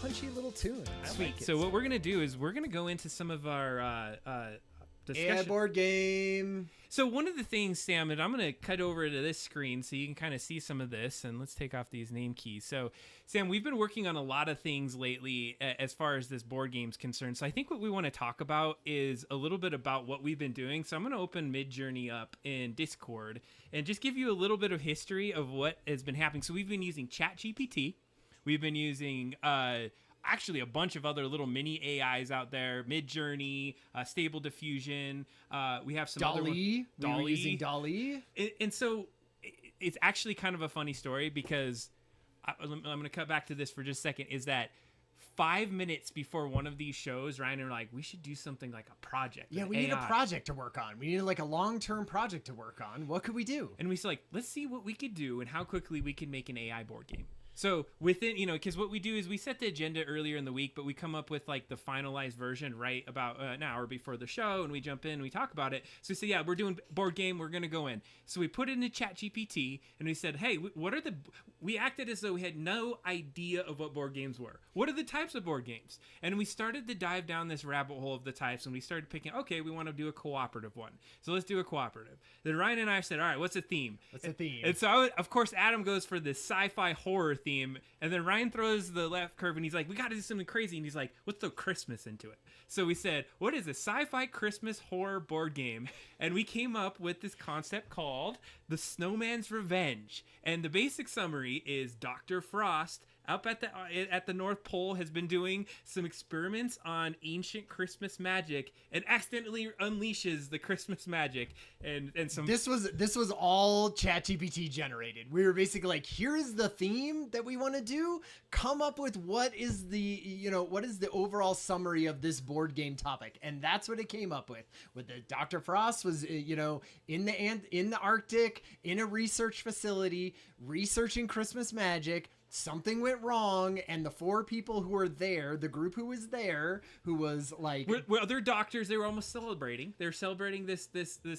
punchy little tune. Sweet. So what we're gonna do is we're gonna go into some of our discussion. AI board game. So one of the things, Sam, and I'm going to cut over to this screen so you can kind of see some of this, and let's take off these name keys. So, Sam, we've been working on a lot of things lately as far as this board game's concerned. So I think what we want to talk about is a little bit about what we've been doing. So I'm going to open Midjourney up in Discord and just give you a little bit of history of what has been happening. So we've been using ChatGPT. We've been using actually a bunch of other little mini AIs out there, Midjourney, Stable Diffusion. We have some Dolly. other We were using Dolly. and so it's actually kind of a funny story because I'm going to cut back to this for just a second, is that 5 minutes before one of these shows, Ryan and I were like, we should do something like a project. Yeah, we need a project to work on. We need like a long-term project to work on. What could we do? And we said, like, let's see what we could do and how quickly we can make an AI board game. So within, because what we do is we set the agenda earlier in the week, but we come up with like the finalized version right about an hour before the show, and we jump in and we talk about it. So we say, yeah, we're doing board game, we're going to go in. So we put it into ChatGPT and we said, hey, we acted as though we had no idea of what board games were. What are the types of board games? And we started to dive down this rabbit hole of the types, and we started picking, okay, we want to do a cooperative one. So let's do a cooperative. Then Ryan and I said, all right, what's a theme? And so, of course, Adam goes for this sci-fi horror theme. And then Ryan throws the left curve and he's like, we got to do something crazy. And he's like, let's throw Christmas into it. So we said, what is a sci-fi Christmas horror board game? And we came up with this concept called The Snowman's Revenge. And the basic summary is Dr. Frost up at the North Pole has been doing some experiments on ancient Christmas magic and accidentally unleashes the Christmas magic and some. This was all ChatGPT generated. We were basically like, here's the theme that we want to do. Come up with what is the overall summary of this board game topic, and that's what it came up with. With the Dr. Frost was in the Arctic in a research facility researching Christmas magic. Something went wrong, and the four people who were there, the group who was there, who was like... Well, other doctors, they were almost celebrating. They were celebrating this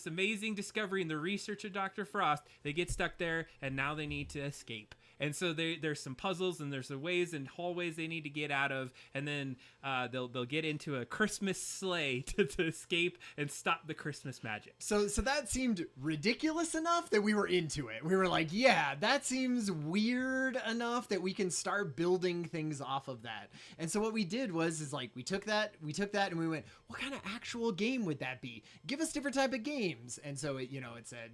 amazing discovery in the research of Dr. Frost. They get stuck there, and now they need to escape. And so there's some puzzles, and there's some ways and hallways they need to get out of, and then they'll get into a Christmas sleigh to escape and stop the Christmas magic. So that seemed ridiculous enough that we were into it. We were like, yeah, that seems weird enough that we can start building things off of that. And so what we did was we took that and we went, what kind of actual game would that be? Give us different type of games. And so it said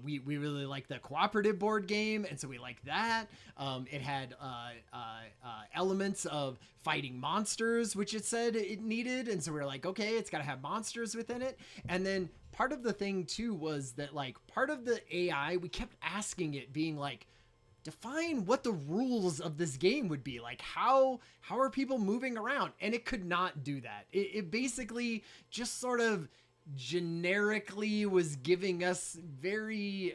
we really like the cooperative board game, and so we like that. It had elements of fighting monsters, which it said it needed, and so we were like, okay, it's got to have monsters within it. And then part of the thing too was that like part of the AI, we kept asking it, being like, define what the rules of this game would be. Like how are people moving around? And it could not do that. It basically just sort of generically was giving us very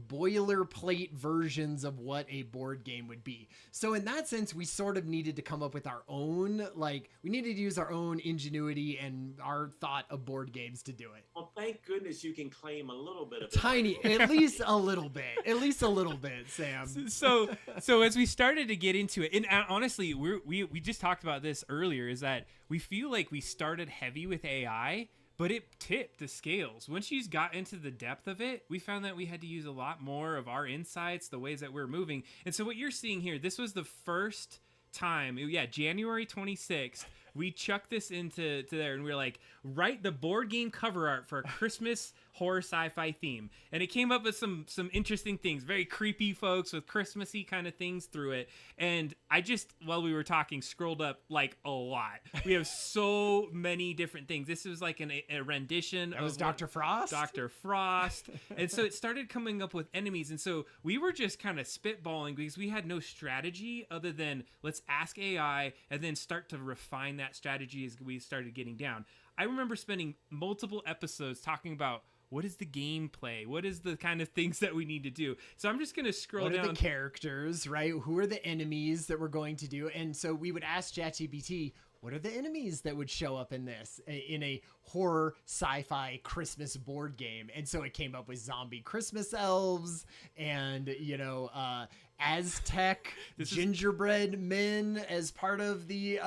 boilerplate versions of what a board game would be. So in that sense, we sort of needed to come up with our own, we needed to use our own ingenuity and our thought of board games to do it. Well, thank goodness you can claim a little bit of it. Tiny, at least a little bit, Sam. So as we started to get into it, and honestly, we just talked about this earlier, is that we feel like we started heavy with AI, but it tipped the scales. Once you got into the depth of it, we found that we had to use a lot more of our insights, the ways that we're moving. And so what you're seeing here, this was the first time, January 26th, we chucked this into there, and we were like, write the board game cover art for a Christmas horror sci-fi theme. And it came up with some interesting things, very creepy folks with Christmassy kind of things through it. And I just, while we were talking, scrolled up like a lot. We have so many different things. This was like a rendition of Dr. Frost. Dr. Frost. And so it started coming up with enemies. And so we were just kind of spitballing because we had no strategy other than let's ask AI and then start to refine that strategy as we started getting down. I remember spending multiple episodes talking about what is the gameplay? What is the kind of things that we need to do? So I'm just going to scroll down. What are the characters, right? Who are the enemies that we're going to do? And so we would ask ChatGPT, what are the enemies that would show up in this, in a horror sci-fi Christmas board game? And so it came up with zombie Christmas elves and, Aztec gingerbread men as part of the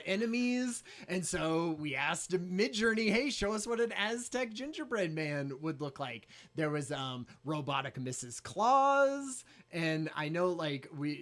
enemies, and so we asked Midjourney, hey, show us what an Aztec gingerbread man would look like. There was robotic Mrs. Claus, and I know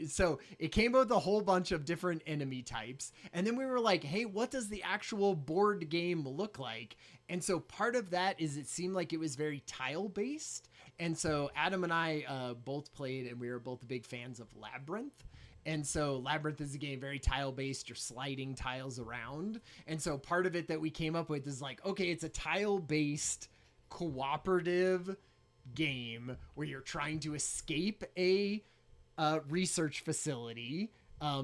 so it came up with a whole bunch of different enemy types, and then we were like, hey, what does the actual board game look like? And so part of that is it seemed like it was very tile based. And so Adam and I both played, and we were both big fans of Labyrinth. And so Labyrinth is a game very tile based. You're sliding tiles around. And so part of it that we came up with is like, okay, it's a tile based cooperative game where you're trying to escape a research facility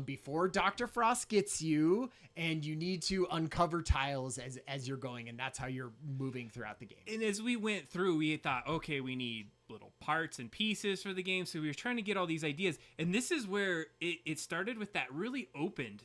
before Dr. Frost gets you, and you need to uncover tiles as you're going, and that's how you're moving throughout the game. And as we went through, we thought, okay, we need little parts and pieces for the game, so we were trying to get all these ideas, and this is where it started with that really opened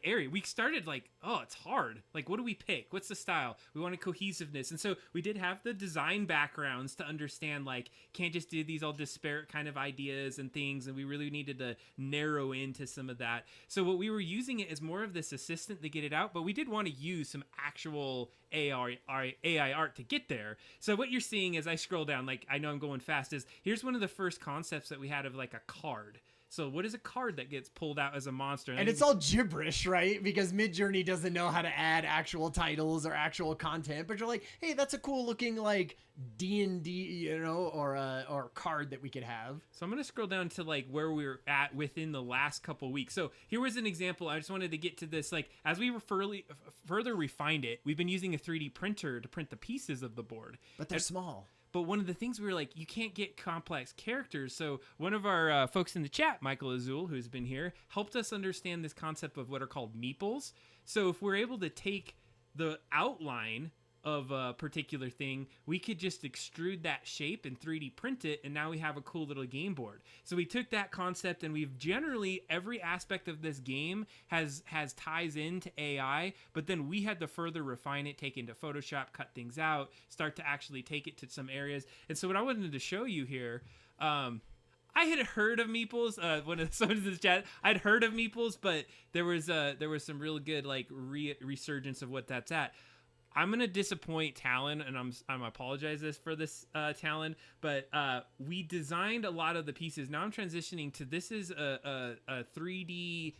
area. We started oh, it's hard, what do we pick, what's the style, we wanted cohesiveness, and so we did have the design backgrounds to understand can't just do these all disparate kind of ideas and things, and we really needed to narrow into some of that. So what we were using it as more of this assistant to get it out, but we did want to use some actual AI art to get there. So what you're seeing as I scroll down, I know I'm going fast, is here's one of the first concepts that we had of a card. So what is a card that gets pulled out as a monster? And it's all gibberish, right? Because Midjourney doesn't know how to add actual titles or actual content, but you're like, hey, that's a cool looking D&D, or card that we could have. So I'm going to scroll down to where we were at within the last couple weeks. So here was an example. I just wanted to get to this. As we further refined it, we've been using a 3D printer to print the pieces of the board. But they're small. But one of the things we were you can't get complex characters. So one of our folks in the chat, Michael Azul, who's been here, helped us understand this concept of what are called meeples. So if we're able to take the outline of a particular thing, we could just extrude that shape and 3D print it, and now we have a cool little game board. So we took that concept, and we've generally, every aspect of this game has ties into AI, but then we had to further refine it, take it into Photoshop, cut things out, start to actually take it to some areas. And so what I wanted to show you here, I had heard of meeples. One of someone in the chat, I'd heard of meeples, but there was some real good resurgence of what that's at. I'm gonna disappoint Talon, and I'm apologize for this, Talon, but we designed a lot of the pieces. Now I'm transitioning to this is a 3D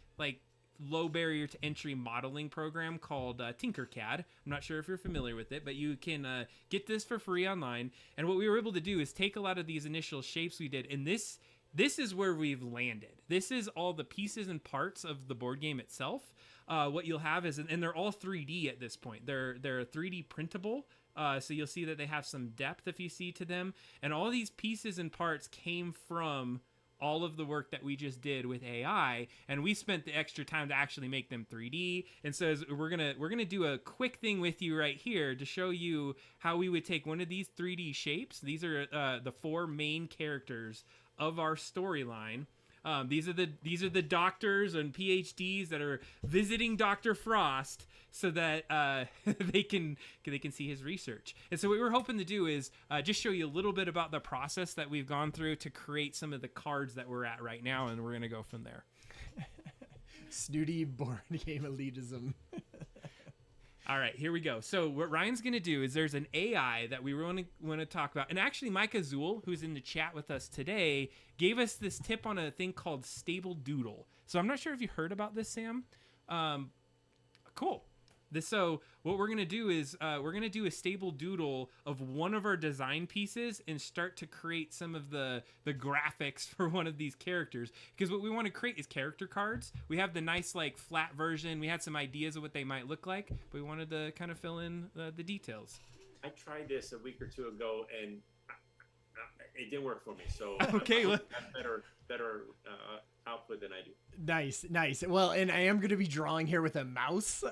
low barrier to entry modeling program called Tinkercad. I'm not sure if you're familiar with it, but you can get this for free online. And what we were able to do is take a lot of these initial shapes we did, and this is where we've landed. This is all the pieces and parts of the board game itself. What you'll have is, and they're all 3D at this point. They're 3D printable, so you'll see that they have some depth if you see to them. And all these pieces and parts came from all of the work that we just did with AI, and we spent the extra time to actually make them 3D. And so we're gonna do a quick thing with you right here to show you how we would take one of these 3D shapes. These are the 4 main characters of our storyline. These are the doctors and PhDs that are visiting Dr. Frost so that they can see his research. And so what we're hoping to do is just show you a little bit about the process that we've gone through to create some of the cards that we're at right now, and we're gonna go from there. Snooty board game elitism. All right, here we go. So what Ryan's going to do is there's an AI that we want to talk about. And actually, Mike Azul, who's in the chat with us today, gave us this tip on a thing called Stable Doodle. So I'm not sure if you heard about this, Sam. Cool. So what we're going to do is we're going to do a stable doodle of one of our design pieces and start to create some of the graphics for one of these characters. Because what we want to create is character cards. We have the nice flat version. We had some ideas of what they might look like, but we wanted to kind of fill in the details. I tried this a week or two ago, and it didn't work for me. So okay, I have better output than I do. Nice, nice. Well, and I am going to be drawing here with a mouse,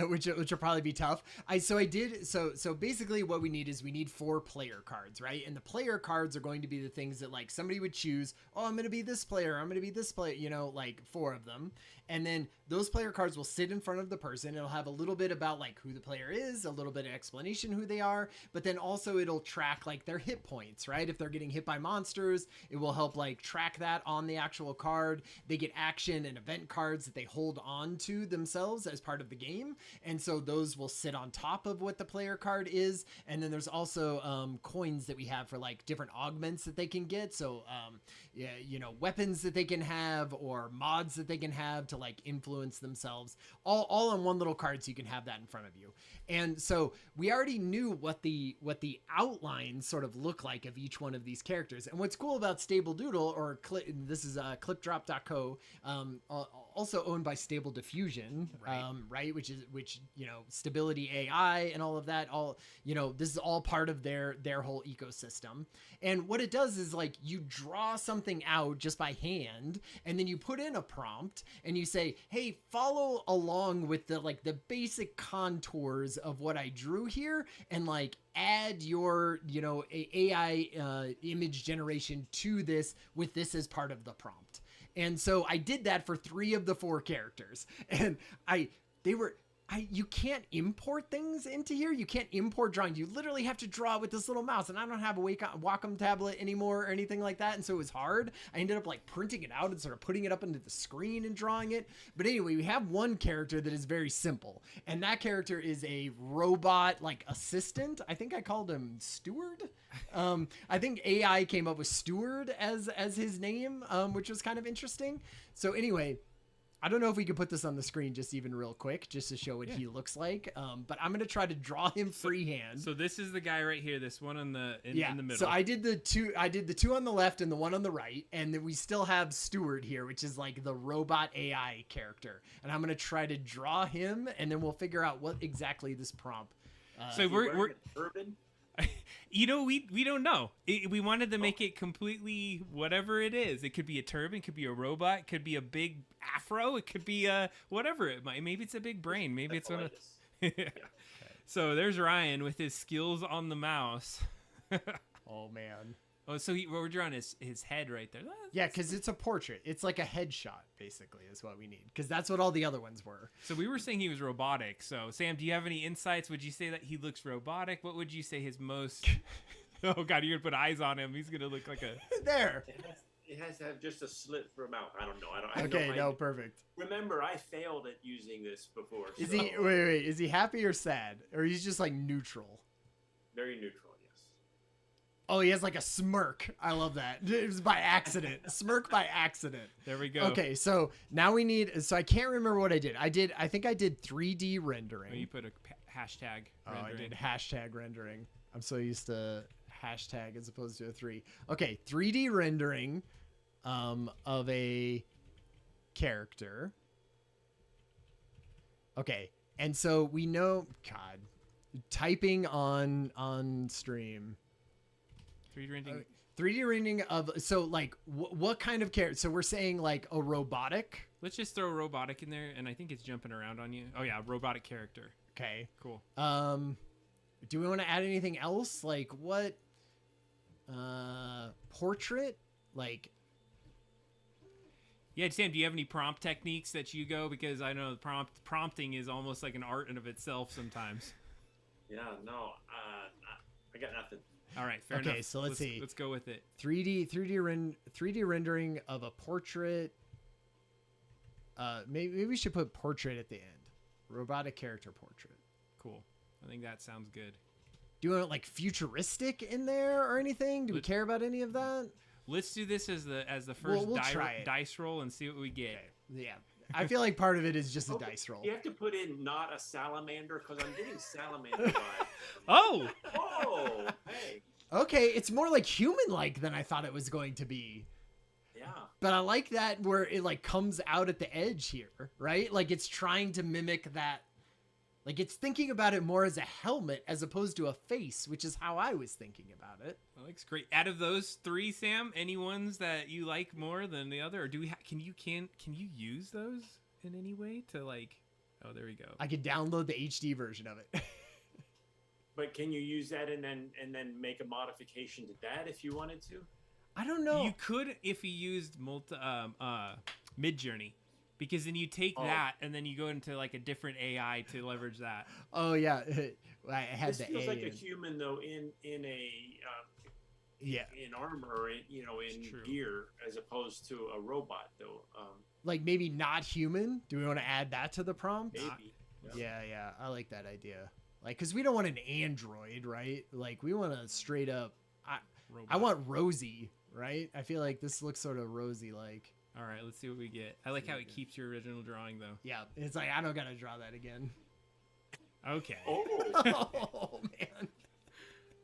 which will probably be tough. So basically what we need is we need 4 player cards, right? And the player cards are going to be the things that like somebody would choose. Oh, I'm going to be this player. I'm going to be this player, you know, like 4 of them. And then those player cards will sit in front of the person. It'll have a little bit about like who the player is, a little bit of explanation who they are, but then also it'll track like their hit points, right? If they're getting hit by monsters, it will help like track that on the actual card. They get action and event cards that they hold on to themselves as part of the game. And so those will sit on top of what the player card is. And then there's also coins that we have for like different augments that they can get. So, yeah, you know, weapons that they can have or mods that they can have to like influence themselves all on one little card. So you can have that in front of you. And so we already knew what the outlines sort of look like of each one of these characters. And what's cool about Stable Doodle, or this is clipdrop.co, also owned by Stable Diffusion, right? Which you know, Stability AI and all of that, this is all part of their whole ecosystem. And what it does is like you draw something out just by hand, and then you put in a prompt and you say, hey, follow along with the basic contours of what I drew here, and like add your, you know, AI image generation to this with this as part of the prompt. And so I did that for 3 of the 4 characters, and you can't import things into here. You can't import drawings. You literally have to draw with this little mouse, and I don't have a Wacom tablet anymore or anything like that. And so it was hard. I ended up like printing it out and sort of putting it up into the screen and drawing it. But anyway, we have one character that is very simple, and that character is a robot like assistant. I think I called him Steward. I think AI came up with Steward as his name, which was kind of interesting. So anyway, I don't know if we could put this on the screen just even real quick, just to show what he looks like. But I'm going to try to draw him freehand. So this is the guy right here. This one in the middle. So I did the two on the left and the one on the right. And then we still have Steward here, which is like the robot AI character. And I'm going to try to draw him, and then we'll figure out what exactly this prompt. So we're urban. You know, we don't know. We wanted to make it completely whatever it is. It could be a turban, it could be a robot, it could be a big afro, it could be whatever it might. Maybe it's a big brain. Maybe it's one of. Yeah. So there's Ryan with his skills on the mouse. Oh man. Oh, so we're drawing his head right there. Yeah, because it's a portrait. It's like a headshot, basically, is what we need. Because that's what all the other ones were. So we were saying he was robotic. So, Sam, do you have any insights? Would you say that he looks robotic? What would you say his most... Oh, God, you're going to put eyes on him. He's going to look like a... There. It has to have just a slit for a mouth. I don't know. Okay, no, perfect. Remember, I failed at using this before. Is he... Wait. Is he happy or sad? Or he's just, like, neutral? Very neutral. Oh, he has like a smirk. I love that. It was by accident. Smirk by accident. There we go. Okay, so now we need... So I can't remember what I did. I think I did 3D rendering. Oh, you put a hashtag rendering. I did hashtag rendering. I'm so used to hashtag as opposed to a 3. Okay, 3D rendering of a character. Okay, and so we know... God. Typing on stream... 3D rendering of, so like what kind of character? So we're saying like a robotic. Let's just throw robotic in there, and I think it's jumping around on you. Oh yeah, robotic character. Okay, cool. Do we want to add anything else? Like what? Portrait, like. Yeah, Sam, do you have any prompt techniques that you go? Because I know prompting is almost like an art in of itself sometimes. Yeah, no, I got nothing. All right, fair enough. Okay, so let's see. Let's go with it. 3D rendering of a portrait. Maybe we should put portrait at the end. Robotic character portrait. Cool. I think that sounds good. Do you want like futuristic in there or anything? Do we care about any of that? Let's do this as the first we'll dice roll and see what we get. Okay. Yeah. I feel like part of it is just a dice roll. You have to put in not a salamander, because I'm getting salamander vibes. Oh! Oh! Hey. Okay, it's more like human-like than I thought it was going to be. Yeah. But I like that where it like comes out at the edge here, right? Like it's trying to mimic that Like it's thinking about it more as a helmet as opposed to a face, which is how I was thinking about it. That looks great. Out of those three, Sam, any ones that you like more than the other, or do we? Can you use those in any way to like? Oh, there we go. I could download the HD version of it. But can you use that and then make a modification to that if you wanted to? I don't know. You could if you used Midjourney, because then you take that and then you go into like a different AI to leverage that. Oh yeah, I had This the feels A like a in. human though in a Yeah, in armor or in true. gear as opposed to a robot though. like maybe not human. Do we want to add that to the prompt? Maybe. Yeah, I like that idea. Like, cause we don't want an android, right? Like, we want a straight up. I Robot. want Rosie, right? I feel like this looks sort of Rosie like. All right, let's see what we get. I like how it keeps your original drawing though. Yeah, it's like I don't gotta draw that again. Okay. Oh, Oh man,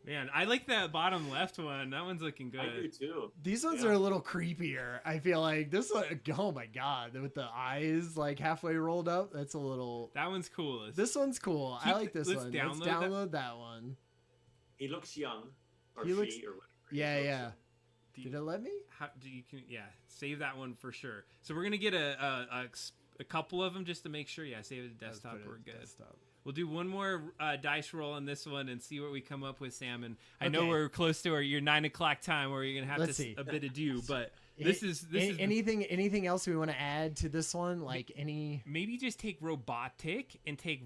Man, I like that bottom left one. That one's looking good. I do too. these ones Yeah. are a little creepier. I feel like this one. Oh my god, with the eyes like halfway rolled up. That's a little. That one's coolest. This one's cool. I Keep like this let's one. download Let's download that one. He looks young, or He she, looks- or whatever. Yeah, He looks yeah. young. Do Did it let me? How do you can save that one for sure. So we're gonna get a couple of them just to make sure. Yeah, save it to Let's desktop. put it We're good. desktop. We'll do one more dice roll on this one and see what we come up with, Sam. And I know Okay. we're close to your 9 o'clock time where you're gonna have Let's to see. a bit ado, but this is anything else we want to add to this one? Like any maybe just take robotic and take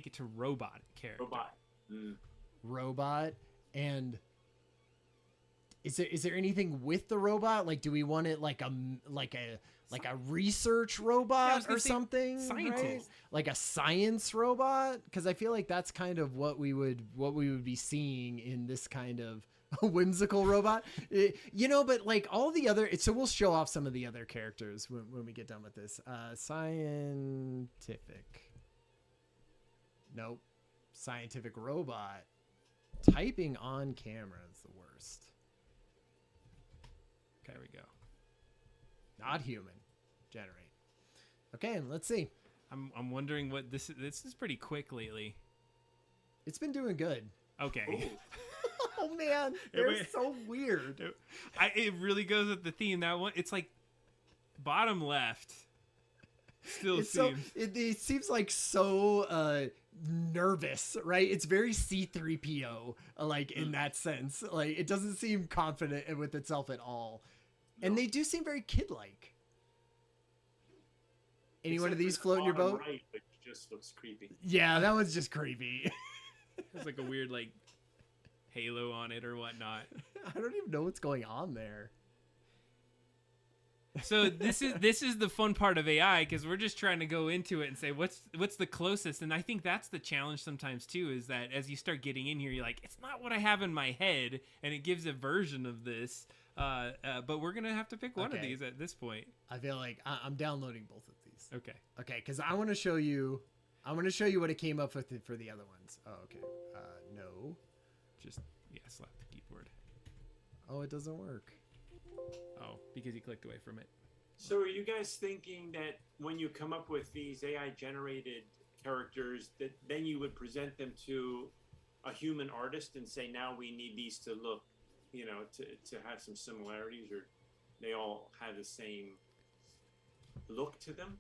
it to robot character. Robot. Mm. robot and is there anything with the robot? Like, do we want it like a research Yeah, I robot was gonna or say something? scientist. Right? Like a science robot? Because I feel like that's kind of what we would be seeing in this kind of whimsical robot. But like all the other, so we'll show off some of the other characters when we get done with this. Scientific. Nope. Scientific robot. Typing on camera is the worst. There we go. Not human. Generate. Okay, and let's see. I'm wondering what this is pretty quick lately. It's been doing good. Okay. Oh man, they're so weird. It really goes with the theme. That one, it's like bottom left. Still It's so seems. it seems like so nervous, right? It's very C3PO, like in that sense. Like it doesn't seem confident with itself at all. And they do seem very kid-like. Any one of these Except for the float in your bottom boat? Right, which just looks creepy. Yeah, that one's just creepy. It's like a weird like halo on it or whatnot. I don't even know what's going on there. So this is the fun part of AI, because we're just trying to go into it and say what's the closest. And I think that's the challenge sometimes too, is that as you start getting in here, you're like, it's not what I have in my head, and it gives a version of this. But we're gonna have to pick one of Okay. these at this point. I feel like I'm downloading both of these. Okay. Okay, because I want to show you. What it came up with for the other ones. Oh, okay. No. Just slap the keyboard. Oh, it doesn't work. Oh, because you clicked away from it. So are you guys thinking that when you come up with these AI generated characters, that then you would present them to a human artist and say, now we need these to look, to have some similarities, or they all have the same look to them?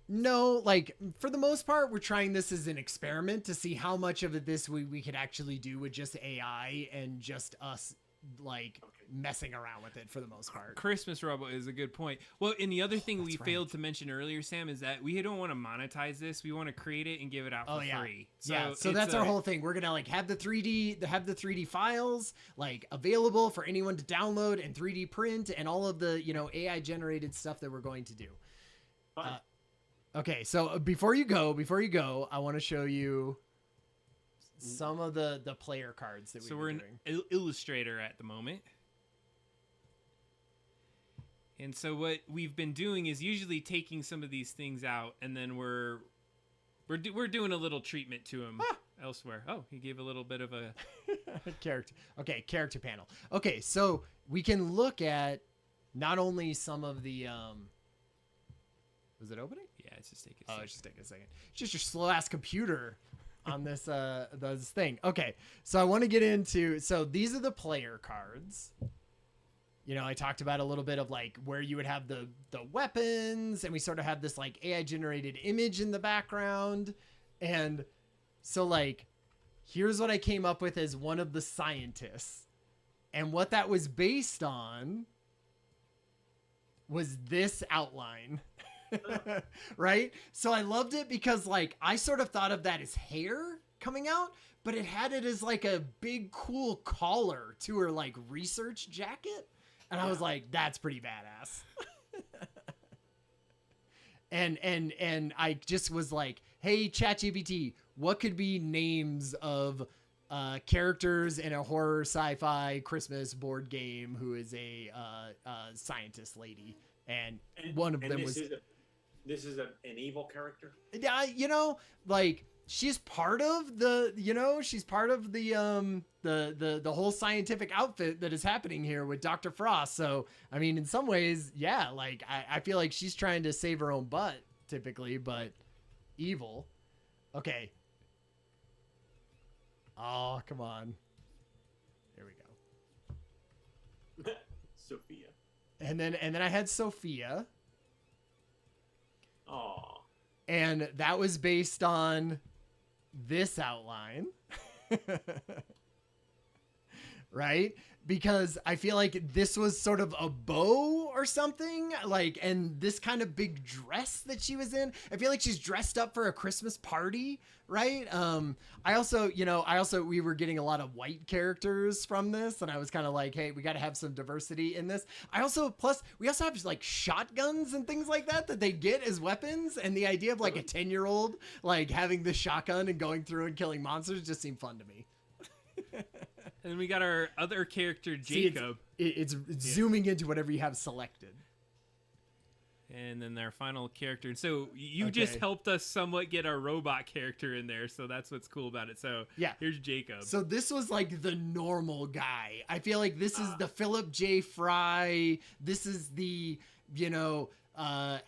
No, like for the most part, we're trying this as an experiment to see how much of this we could actually do with just AI and just us like messing around with it for the most part. Christmas Robot is a good point. Well, and the other thing we right. failed to mention earlier, Sam, is that we don't want to monetize this. We want to create it and give it out for free. So it's that's our whole thing. We're gonna like have the 3D files like available for anyone to download and 3D print and all of the AI generated stuff that we're going to do. Okay, so before you go, I want to show you some of the player cards that So we've we're been in doing. Illustrator at the moment. And so what we've been doing is usually taking some of these things out, and then we're doing a little treatment to them elsewhere. Oh, he gave a little bit of a character panel. Okay, so we can look at not only some of the was it opening? yeah. It's just taking. Oh, it's just taking a second. It's just your slow ass computer. this thing. Okay, so I want to get into. So these are the player cards. You know, I talked about a little bit of like where you would have the weapons, and we sort of have this like AI generated image in the background, and so like here's what I came up with as one of the scientists, and what that was based on was this outline. Right? So I loved it because like I sort of thought of that as hair coming out, but it had it as like a big cool collar to her like research jacket. And I was like, that's pretty badass. and I just was like, hey, ChatGPT, what could be names of characters in a horror sci-fi Christmas board game who is a scientist lady? And one of them was... This is an evil character? Yeah, you know, like she's part of the, you know, she's part of the whole scientific outfit that is happening here with Dr. Frost. So, I mean, in some ways, yeah, like I feel like she's trying to save her own butt typically, but evil. Okay. Oh, come on. There we go. Sophia. And then I had Sophia. Oh. And that was based on this outline. Right? Because I feel like this was sort of a bow or something, like, and this kind of big dress that she was in. I feel like she's dressed up for a Christmas party, right? We were getting a lot of white characters from this, and I was kind of like, hey, we got to have some diversity in this. We also have like shotguns and things like that they get as weapons, and the idea of like a 10-year-old like having the shotgun and going through and killing monsters just seemed fun to me. And we got our other character, Jacob. See, it's zooming into whatever you have selected. And then their final character. And so you just helped us somewhat get our robot character in there. So that's what's cool about it. So yeah, here's Jacob. So this was like the normal guy. I feel like this is the Philip J. Fry. This is the, you know,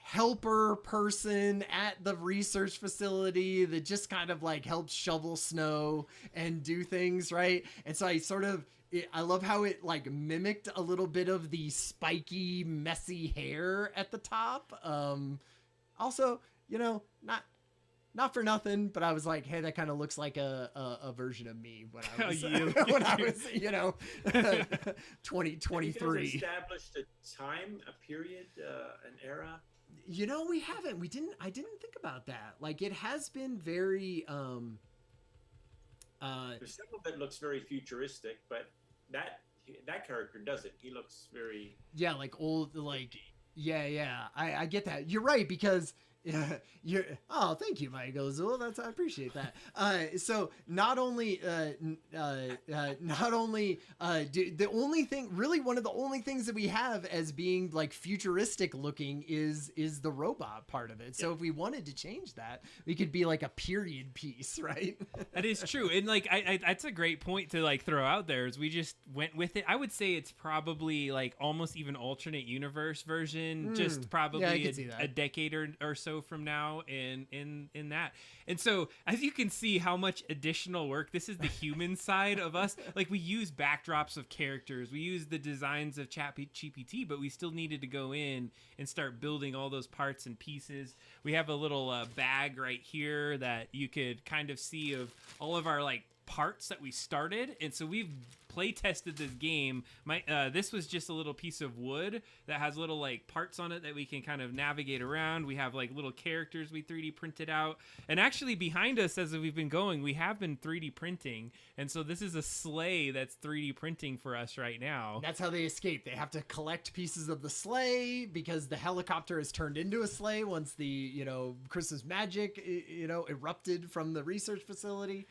helper person at the research facility that just kind of like helps shovel snow and do things, right? And so I love how it like mimicked a little bit of the spiky, messy hair at the top. Also, you know, not for nothing, but I was like, hey, that kind of looks like a version of me when I was, when I was, you know, 2023. Established a time, a period, an era. You know, we haven't. I didn't think about that. Like, it has been very. There's several that looks very futuristic, but that character doesn't. He looks very. Yeah, like old, like. Yeah. I get that. You're right, because. Yeah, thank you, Mike Ozul. I appreciate that. So not only the only thing, really one of the only things that we have as being like futuristic looking is the robot part of it. So if we wanted to change that, we could be like a period piece, right? That is true. And like, that's a great point to like throw out there is we just went with it. I would say it's probably like almost even alternate universe version, just probably a decade or so from now in that. And so as you can see how much additional work, this is the human side of us. Like we use backdrops of characters, we use the designs of ChatGPT, but we still needed to go in and start building all those parts and pieces. We have a little bag right here that you could kind of see of all of our like parts that we started. And so we've play tested this game. This was just a little piece of wood that has little like parts on it that we can kind of navigate around. We have like little characters we 3D printed out, and actually behind us as we've been going, we have been 3D printing, and so this is a sleigh that's 3D printing for us right now. That's how they escape. They have to collect pieces of the sleigh because the helicopter is turned into a sleigh once the Christmas magic erupted from the research facility.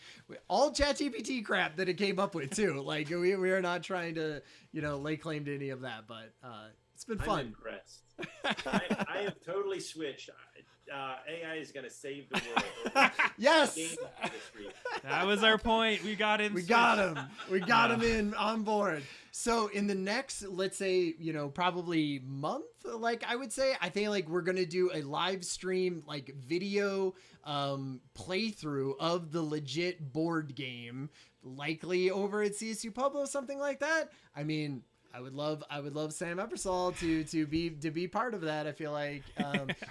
All ChatGPT crap that it came up with too. Like we are not trying to lay claim to any of that, but it's been fun. I'm impressed. I have totally switched. AI is going to save the world. Yes. Game industry. That was our point. We got him. We got him. We got him in on board. So in the next, let's say, probably month, like I would say, I think like we're going to do a live stream, like video playthrough of the legit board game, likely over at CSU Pueblo, something like that. I mean, I would love Sam Ebsole to be part of that. I feel like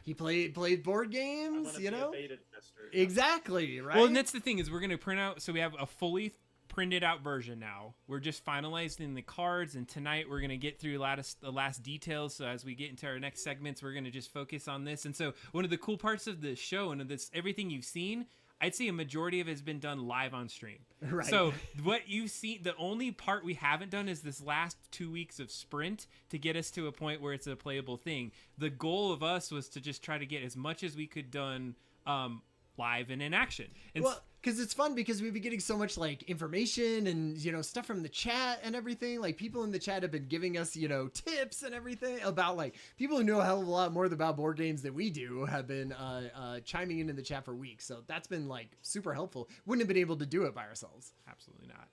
he played board games, Be a beta tester. Exactly, right? Well, and that's the thing is we're going to print out. So we have a fully printed out version now. We're just finalizing the cards, and tonight we're going to get through the last details. So as we get into our next segments, we're going to just focus on this. And so one of the cool parts of the show and of this everything you've seen, I'd say a majority of it has been done live on stream. Right. So what you've seen, the only part we haven't done is this last 2 weeks of sprint to get us to a point where it's a playable thing. The goal of us was to just try to get as much as we could done live and in action. And well, because it's fun because we've been getting so much like information and stuff from the chat and everything. Like people in the chat have been giving us tips and everything about like people who know a hell of a lot more about board games than we do have been chiming in the chat for weeks. So that's been like super helpful. Wouldn't have been able to do it by ourselves. Absolutely not.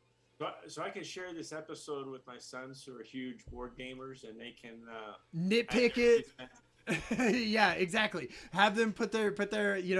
So I can share this episode with my sons who are huge board gamers, and they can nitpick it. Yeah, exactly. Have them put their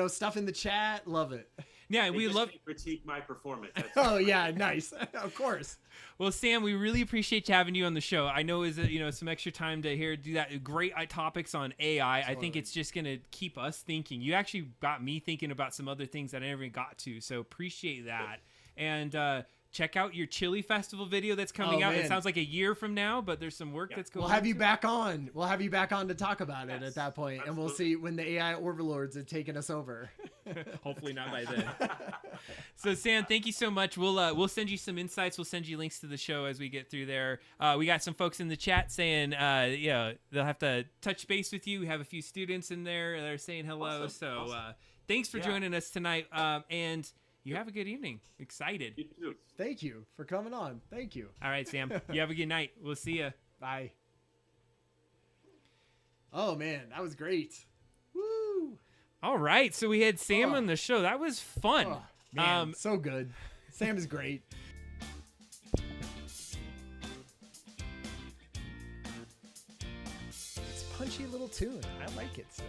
stuff in the chat. Love it. Yeah, and we love critique my performance. That's oh yeah, nice. Of course. Well, Sam, we really appreciate having you on the show. I know is some extra time to do that. Great topics on AI. Totally. I think it's just gonna keep us thinking. You actually got me thinking about some other things that I never got to. So appreciate that. And check out your Chili Festival video that's coming out. Man. It sounds like a year from now, but there's some work that's going on. We'll have you back on. We'll have you back on to talk about it at that point, and we'll see when the AI overlords have taken us over. Hopefully not by then. So Sam, thank you so much. We'll send you some insights. We'll send you links to the show as we get through there. We got some folks in the chat saying, they'll have to touch base with you. We have a few students in there that are saying hello. Awesome. So thanks for joining us tonight. And you have a good evening. Excited. You too. Thank you for coming on. Thank you. All right, Sam. You have a good night. We'll see you. Bye. Oh, man. That was great. Woo. All right. So we had Sam on the show. That was fun. Oh, man, so good. Sam is great. It's a punchy little tune. I like it still.